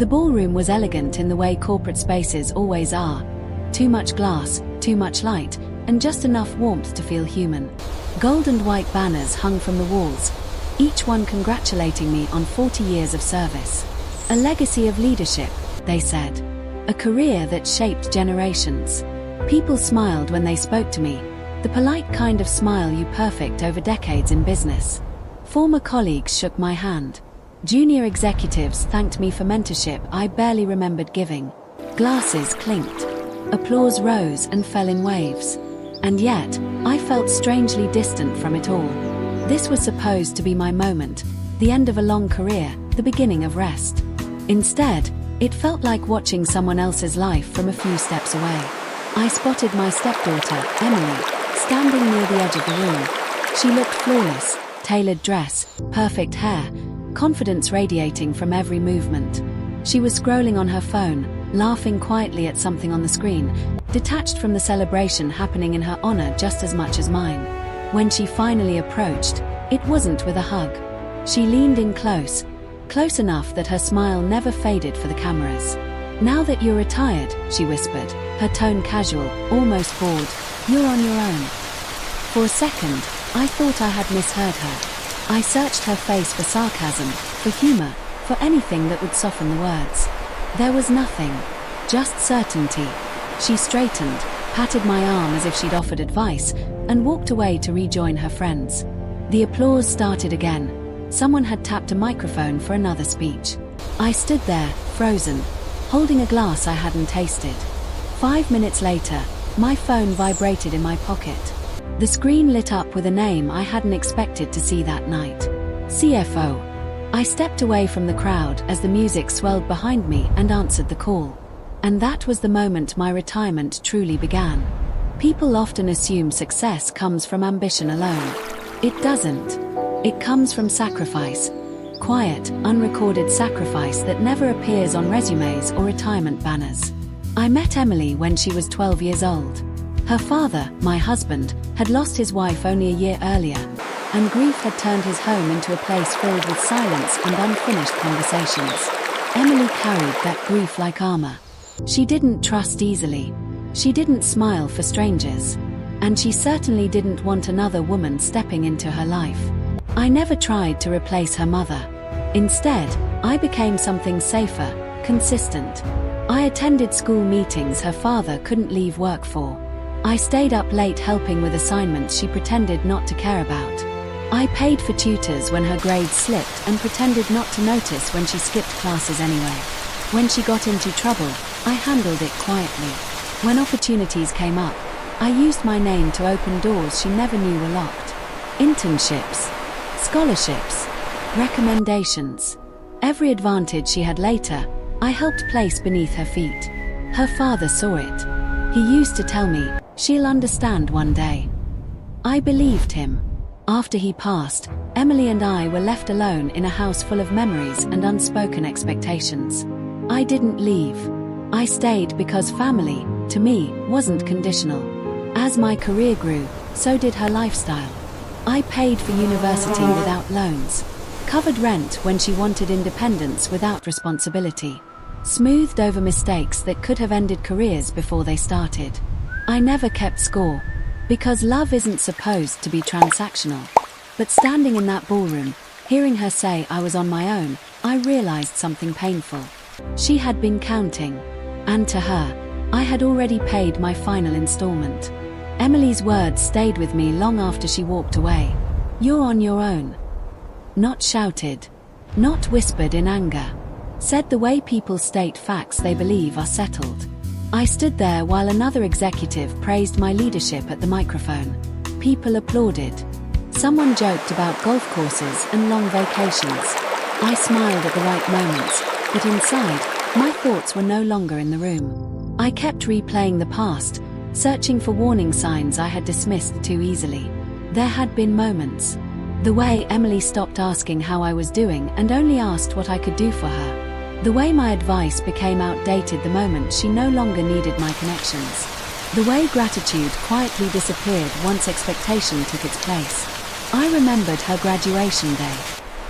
The ballroom was elegant in the way corporate spaces always are. Too much glass, too much light, and just enough warmth to feel human. Gold and white banners hung from the walls, each one congratulating me on 40 years of service. A legacy of leadership, they said. A career that shaped generations. People smiled when they spoke to me, the polite kind of smile you perfect over decades in business. Former colleagues shook my hand. Junior executives thanked me for mentorship I barely remembered giving. Glasses clinked. Applause rose and fell in waves. And yet, I felt strangely distant from it all. This was supposed to be my moment, the end of a long career, the beginning of rest. Instead, it felt like watching someone else's life from a few steps away. I spotted my stepdaughter, Emily, standing near the edge of the room. She looked flawless, tailored dress, perfect hair, confidence radiating from every movement. She was scrolling on her phone, laughing quietly at something on the screen, detached from the celebration happening in her honor just as much as mine. When she finally approached, it wasn't with a hug. She leaned in close enough that her smile never faded for the cameras. "Now that you're retired," she whispered, her tone casual, almost bored, "you're on your own." For a second, I thought I had misheard her. I searched her face for sarcasm, for humor, for anything that would soften the words. There was nothing, just certainty. She straightened, patted my arm as if she'd offered advice, and walked away to rejoin her friends. The applause started again. Someone had tapped a microphone for another speech. I stood there, frozen, holding a glass I hadn't tasted. 5 minutes later, my phone vibrated in my pocket. The screen lit up with a name I hadn't expected to see that night. CFO. I stepped away from the crowd as the music swelled behind me and answered the call. And that was the moment my retirement truly began. People often assume success comes from ambition alone. It doesn't. It comes from sacrifice. Quiet, unrecorded sacrifice that never appears on resumes or retirement banners. I met Emily when she was 12 years old. Her father, my husband, had lost his wife only a year earlier, and grief had turned his home into a place filled with silence and unfinished conversations. Emily carried that grief like armor. She didn't trust easily. She didn't smile for strangers. And she certainly didn't want another woman stepping into her life. I never tried to replace her mother. Instead, I became something safer, consistent. I attended school meetings her father couldn't leave work for. I stayed up late helping with assignments she pretended not to care about. I paid for tutors when her grades slipped and pretended not to notice when she skipped classes anyway. When she got into trouble, I handled it quietly. When opportunities came up, I used my name to open doors she never knew were locked. Internships, scholarships, recommendations. Every advantage she had later, I helped place beneath her feet. Her father saw it. He used to tell me, "She'll understand one day." I believed him. After he passed, Emily and I were left alone in a house full of memories and unspoken expectations. I didn't leave. I stayed because family, to me, wasn't conditional. As my career grew, so did her lifestyle. I paid for university without loans, covered rent when she wanted independence without responsibility, smoothed over mistakes that could have ended careers before they started. I never kept score, because love isn't supposed to be transactional. But standing in that ballroom, hearing her say I was on my own, I realized something painful. She had been counting, and to her, I had already paid my final installment. Emily's words stayed with me long after she walked away. "You're on your own." Not shouted, not whispered in anger. Said the way people state facts they believe are settled. I stood there while another executive praised my leadership at the microphone. People applauded. Someone joked about golf courses and long vacations. I smiled at the right moments, but inside, my thoughts were no longer in the room. I kept replaying the past, searching for warning signs I had dismissed too easily. There had been moments. The way Emily stopped asking how I was doing and only asked what I could do for her. The way my advice became outdated the moment she no longer needed my connections. The way gratitude quietly disappeared once expectation took its place. I remembered her graduation day.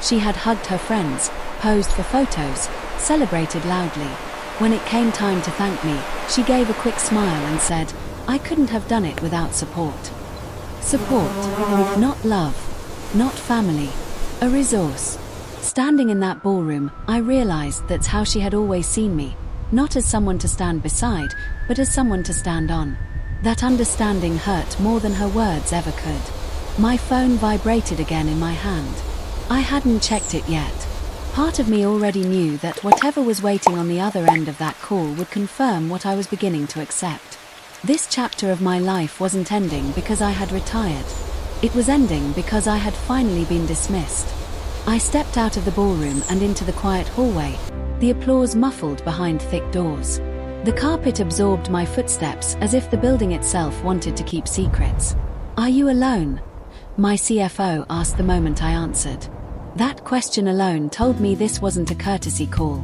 She had hugged her friends, posed for photos, celebrated loudly. When it came time to thank me, she gave a quick smile and said, "I couldn't have done it without support." Support, not love, not family, a resource. Standing in that ballroom, I realized that's how she had always seen me, not as someone to stand beside, but as someone to stand on. That understanding hurt more than her words ever could. My phone vibrated again in my hand. I hadn't checked it yet. Part of me already knew that whatever was waiting on the other end of that call would confirm what I was beginning to accept. This chapter of my life wasn't ending because I had retired. It was ending because I had finally been dismissed. I stepped out of the ballroom and into the quiet hallway, the applause muffled behind thick doors. The carpet absorbed my footsteps as if the building itself wanted to keep secrets. "Are you alone?" my CFO asked the moment I answered. That question alone told me this wasn't a courtesy call.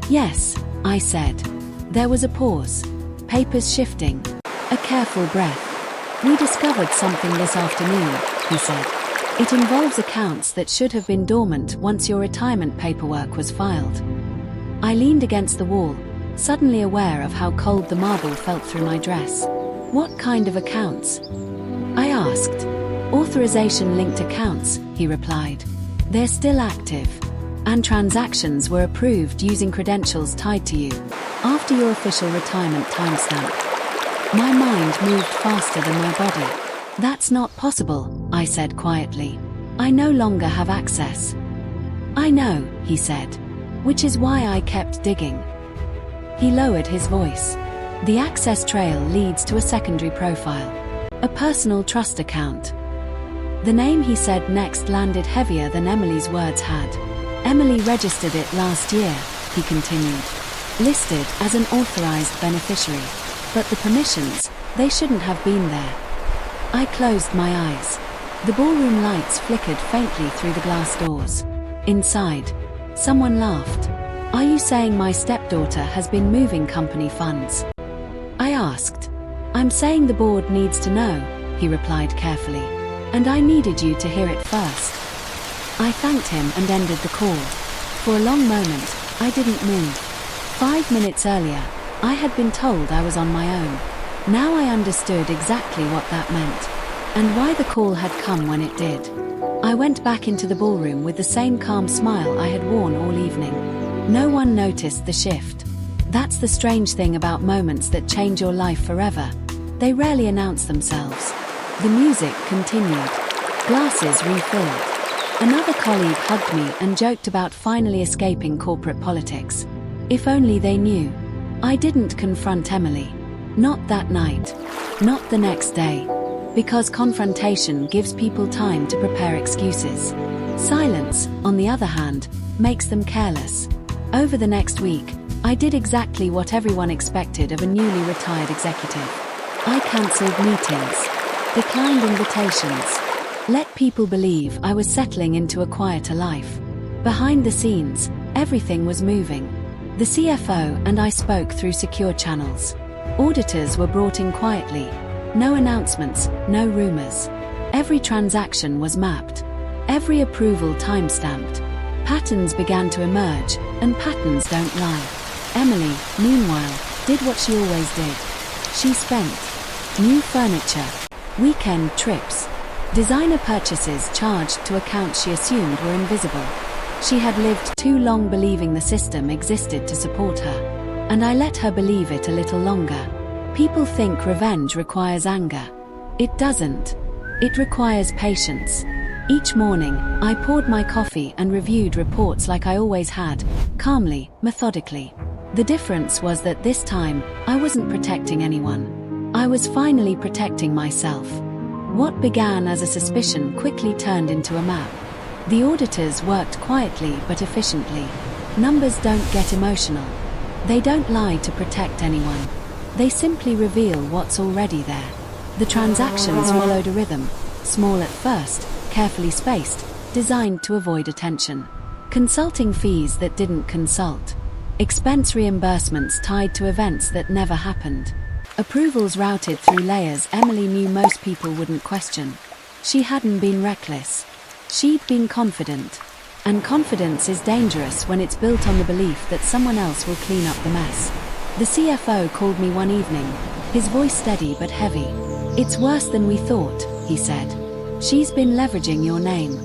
"Yes," I said. There was a pause, papers shifting, a careful breath. "We discovered something this afternoon," he said. "It involves accounts that should have been dormant once your retirement paperwork was filed." I leaned against the wall, suddenly aware of how cold the marble felt through my dress. "What kind of accounts?" I asked. "Authorization-linked accounts," he replied. "They're still active, and transactions were approved using credentials tied to you after your official retirement timestamp." My mind moved faster than my body. "That's not possible," I said quietly. "I no longer have access." "I know," he said, "which is why I kept digging." He lowered his voice. "The access trail leads to a secondary profile, a personal trust account." The name he said next landed heavier than Emily's words had. "Emily registered it last year," he continued. "Listed as an authorized beneficiary. But the permissions, they shouldn't have been there." I closed my eyes. The ballroom lights flickered faintly through the glass doors. Inside, someone laughed. "Are you saying my stepdaughter has been moving company funds?" I asked. "I'm saying the board needs to know," he replied carefully. "And I needed you to hear it first." I thanked him and ended the call. For a long moment, I didn't move. 5 minutes earlier, I had been told I was on my own. Now I understood exactly what that meant, and why the call had come when it did. I went back into the ballroom with the same calm smile I had worn all evening. No one noticed the shift. That's the strange thing about moments that change your life forever. They rarely announce themselves. The music continued. Glasses refilled. Another colleague hugged me and joked about finally escaping corporate politics. If only they knew. I didn't confront Emily. Not that night. Not the next day. Because confrontation gives people time to prepare excuses. Silence, on the other hand, makes them careless. Over the next week, I did exactly what everyone expected of a newly retired executive. I cancelled meetings, declined invitations, let people believe I was settling into a quieter life. Behind the scenes, everything was moving. The CFO and I spoke through secure channels. Auditors were brought in quietly. No announcements, no rumors. Every transaction was mapped. Every approval time-stamped. Patterns began to emerge, and patterns don't lie. Emily, meanwhile, did what she always did. She spent. New furniture. Weekend trips. Designer purchases charged to accounts she assumed were invisible. She had lived too long believing the system existed to support her. And I let her believe it a little longer. People think revenge requires anger. It doesn't. It requires patience. Each morning, I poured my coffee and reviewed reports like I always had, calmly, methodically. The difference was that this time, I wasn't protecting anyone. I was finally protecting myself. What began as a suspicion quickly turned into a map. The auditors worked quietly but efficiently. Numbers don't get emotional. They don't lie to protect anyone. They simply reveal what's already there. The transactions followed a rhythm, small at first, carefully spaced, designed to avoid attention. Consulting fees that didn't consult. Expense reimbursements tied to events that never happened. Approvals routed through layers Emily knew most people wouldn't question. She hadn't been reckless. She'd been confident. And confidence is dangerous when it's built on the belief that someone else will clean up the mess. The CFO called me one evening, his voice steady but heavy. "It's worse than we thought," he said. "She's been leveraging your name,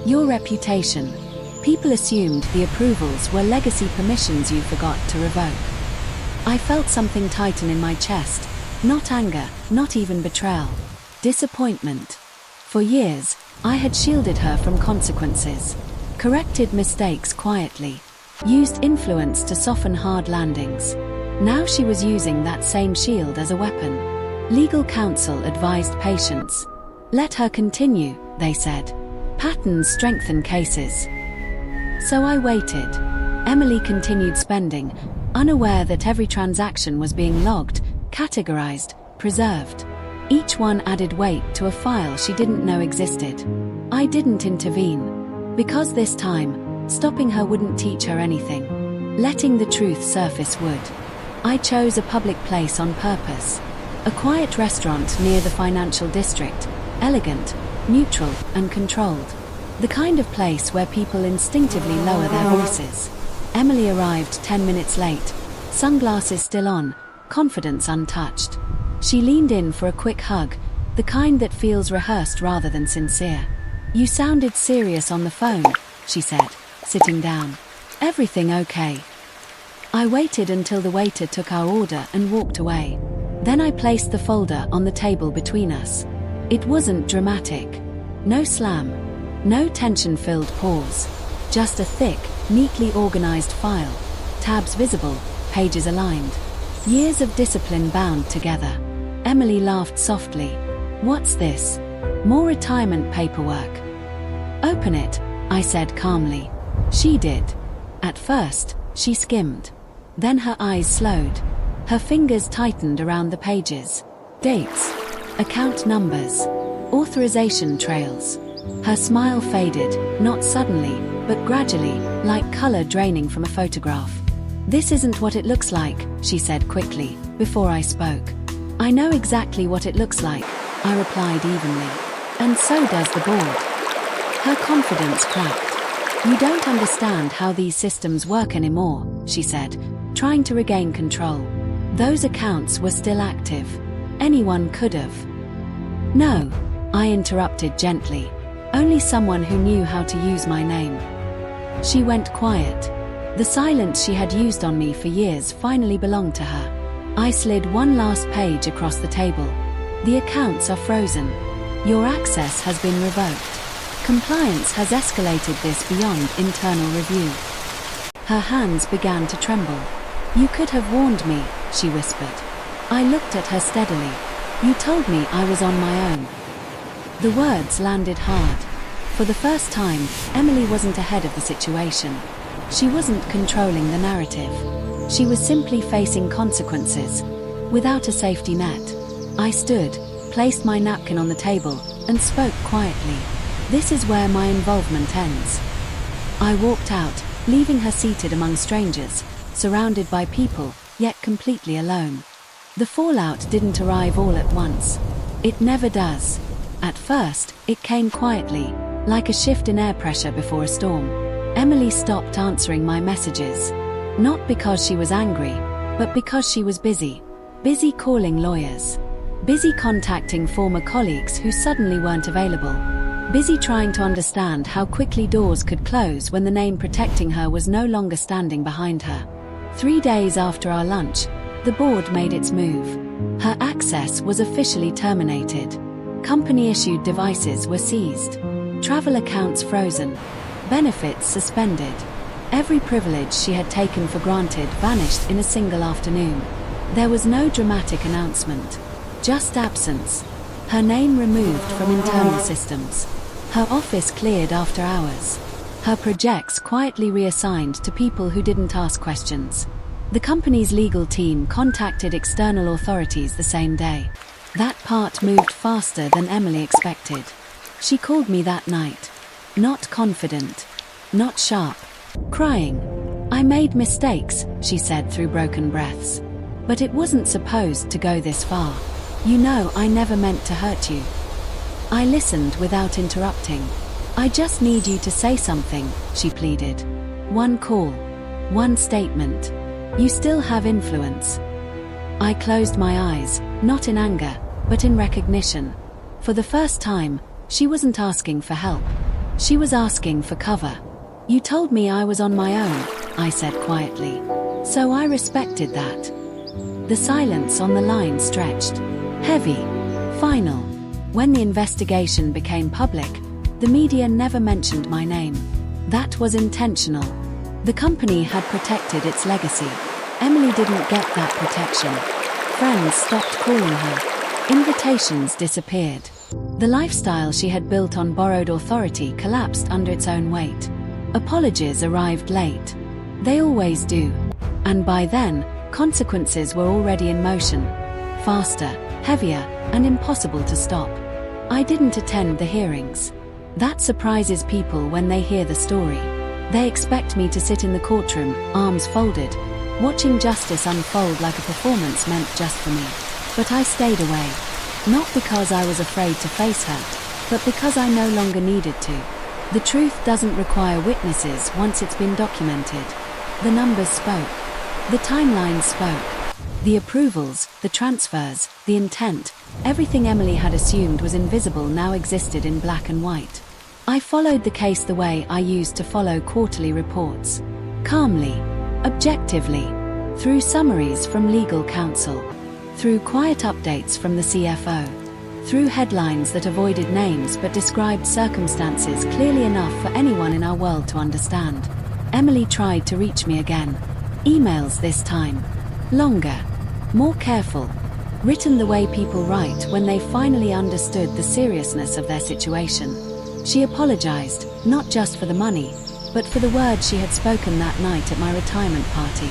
your reputation. People assumed the approvals were legacy permissions you forgot to revoke." I felt something tighten in my chest, not anger, not even betrayal. Disappointment. For years, I had shielded her from consequences, corrected mistakes quietly, used influence to soften hard landings. Now she was using that same shield as a weapon. Legal counsel advised patience. "Let her continue," they said. "Patterns strengthen cases." So I waited. Emily continued spending, unaware that every transaction was being logged, categorized, preserved. Each one added weight to a file she didn't know existed. I didn't intervene. Because this time, stopping her wouldn't teach her anything. Letting the truth surface would. I chose a public place on purpose. A quiet restaurant near the financial district, elegant, neutral, and controlled. The kind of place where people instinctively lower their voices. Emily arrived 10 minutes late, sunglasses still on, confidence untouched. She leaned in for a quick hug, the kind that feels rehearsed rather than sincere. "You sounded serious on the phone," she said, sitting down. "Everything okay?" I waited until the waiter took our order and walked away. Then I placed the folder on the table between us. It wasn't dramatic. No slam. No tension-filled pause. Just a thick, neatly organized file. Tabs visible, pages aligned. Years of discipline bound together. Emily laughed softly. "What's this?" "More retirement paperwork." "Open it," I said calmly. She did. At first, she skimmed. Then her eyes slowed. Her fingers tightened around the pages. Dates. Account numbers. Authorization trails. Her smile faded, not suddenly, but gradually, like color draining from a photograph. "This isn't what it looks like," she said quickly, before I spoke. "I know exactly what it looks like," I replied evenly. "And so does the board." Her confidence cracked. "You don't understand how these systems work anymore," she said, trying to regain control. "Those accounts were still active. Anyone could have." "No," I interrupted gently. "Only someone who knew how to use my name." She went quiet. The silence she had used on me for years finally belonged to her. I slid one last page across the table. "The accounts are frozen. Your access has been revoked. Compliance has escalated this beyond internal review." Her hands began to tremble. "You could have warned me," she whispered. I looked at her steadily. "You told me I was on my own." The words landed hard. For the first time, Emily wasn't ahead of the situation. She wasn't controlling the narrative. She was simply facing consequences, without a safety net. I stood, placed my napkin on the table, and spoke quietly. "This is where my involvement ends." I walked out, leaving her seated among strangers, surrounded by people, yet completely alone. The fallout didn't arrive all at once. It never does. At first, it came quietly, like a shift in air pressure before a storm. Emily stopped answering my messages. Not because she was angry, but because she was busy. Busy calling lawyers. Busy contacting former colleagues who suddenly weren't available. Busy trying to understand how quickly doors could close when the name protecting her was no longer standing behind her. 3 days after our lunch, the board made its move. Her access was officially terminated. Company-issued devices were seized. Travel accounts frozen. Benefits suspended. Every privilege she had taken for granted vanished in a single afternoon. There was no dramatic announcement. Just absence. Her name removed from internal systems. Her office cleared after hours. Her projects quietly reassigned to people who didn't ask questions. The company's legal team contacted external authorities the same day. That part moved faster than Emily expected. She called me that night. Not confident. Not sharp. Crying. "I made mistakes," she said through broken breaths. "But it wasn't supposed to go this far. You know I never meant to hurt you." I listened without interrupting. I just need you to say something, she pleaded. One call. One statement. You still have influence. I closed my eyes, not in anger, but in recognition. For the first time, she wasn't asking for help. She was asking for cover. You told me I was on my own, I said quietly. So I respected that. The silence on the line stretched. Heavy. Final. When the investigation became public, the media never mentioned my name. That was intentional. The company had protected its legacy. Emily didn't get that protection. Friends stopped calling her. Invitations disappeared. The lifestyle she had built on borrowed authority collapsed under its own weight. Apologies arrived late. They always do. And by then, consequences were already in motion. Faster, heavier, and impossible to stop. I didn't attend the hearings. That surprises people when they hear the story. They expect me to sit in the courtroom, arms folded, watching justice unfold like a performance meant just for me. But I stayed away. Not because I was afraid to face her, but because I no longer needed to. The truth doesn't require witnesses once it's been documented. The numbers spoke. The timeline spoke. The approvals, the transfers, the intent, everything Emily had assumed was invisible now existed in black and white. I followed the case the way I used to follow quarterly reports. Calmly, objectively, through summaries from legal counsel, through quiet updates from the CFO, through headlines that avoided names but described circumstances clearly enough for anyone in our world to understand. Emily tried to reach me again. Emails this time. Longer. More careful. Written the way people write when they finally understood the seriousness of their situation. She apologized, not just for the money, but for the words she had spoken that night at my retirement party.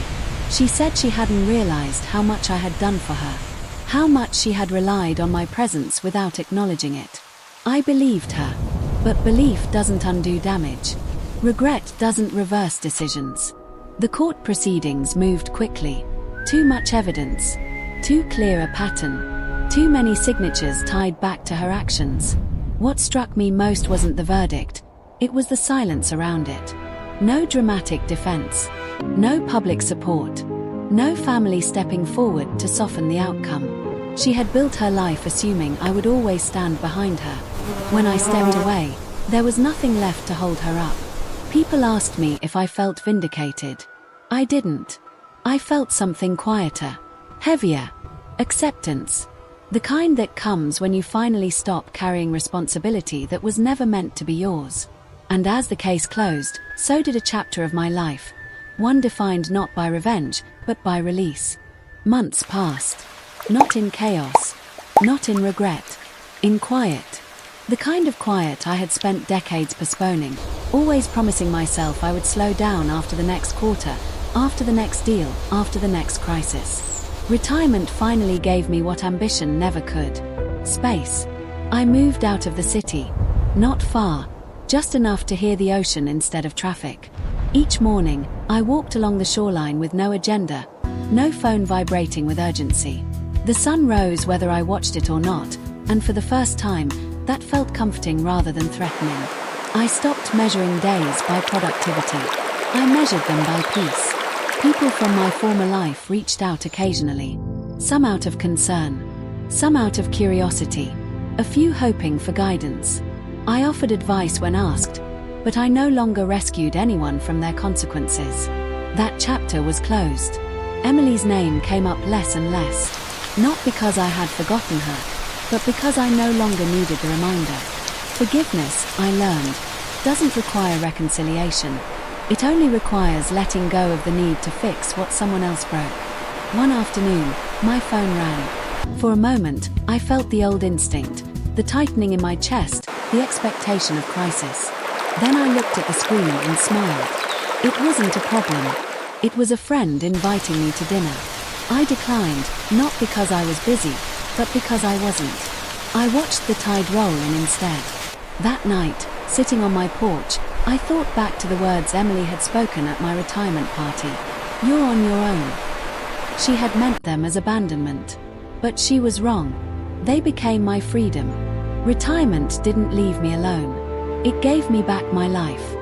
She said she hadn't realized how much I had done for her. How much she had relied on my presence without acknowledging it. I believed her. But belief doesn't undo damage. Regret doesn't reverse decisions. The court proceedings moved quickly. Too much evidence. Too clear a pattern. Too many signatures tied back to her actions. What struck me most wasn't the verdict. It was the silence around it. No dramatic defense. No public support. No family stepping forward to soften the outcome. She had built her life assuming I would always stand behind her. When I stepped away, there was nothing left to hold her up. People asked me if I felt vindicated. I didn't. I felt something quieter. Heavier. Acceptance. The kind that comes when you finally stop carrying responsibility that was never meant to be yours. And as the case closed, so did a chapter of my life. One defined not by revenge, but by release. Months passed. Not in chaos. Not in regret. In quiet. The kind of quiet I had spent decades postponing, always promising myself I would slow down after the next quarter, after the next deal, after the next crisis. Retirement finally gave me what ambition never could. Space. I moved out of the city. Not far, just enough to hear the ocean instead of traffic. Each morning, I walked along the shoreline with no agenda, no phone vibrating with urgency. The sun rose whether I watched it or not, and for the first time, that felt comforting rather than threatening. I stopped measuring days by productivity. I measured them by peace. People from my former life reached out occasionally. Some out of concern. Some out of curiosity. A few hoping for guidance. I offered advice when asked, but I no longer rescued anyone from their consequences. That chapter was closed. Emily's name came up less and less. Not because I had forgotten her, but because I no longer needed the reminder. Forgiveness, I learned, doesn't require reconciliation. It only requires letting go of the need to fix what someone else broke. One afternoon, my phone rang. For a moment, I felt the old instinct, the tightening in my chest, the expectation of crisis. Then I looked at the screen and smiled. It wasn't a problem. It was a friend inviting me to dinner. I declined, not because I was busy, but because I wasn't. I watched the tide roll in instead. That night, sitting on my porch, I thought back to the words Emily had spoken at my retirement party. You're on your own. She had meant them as abandonment. But she was wrong. They became my freedom. Retirement didn't leave me alone. It gave me back my life.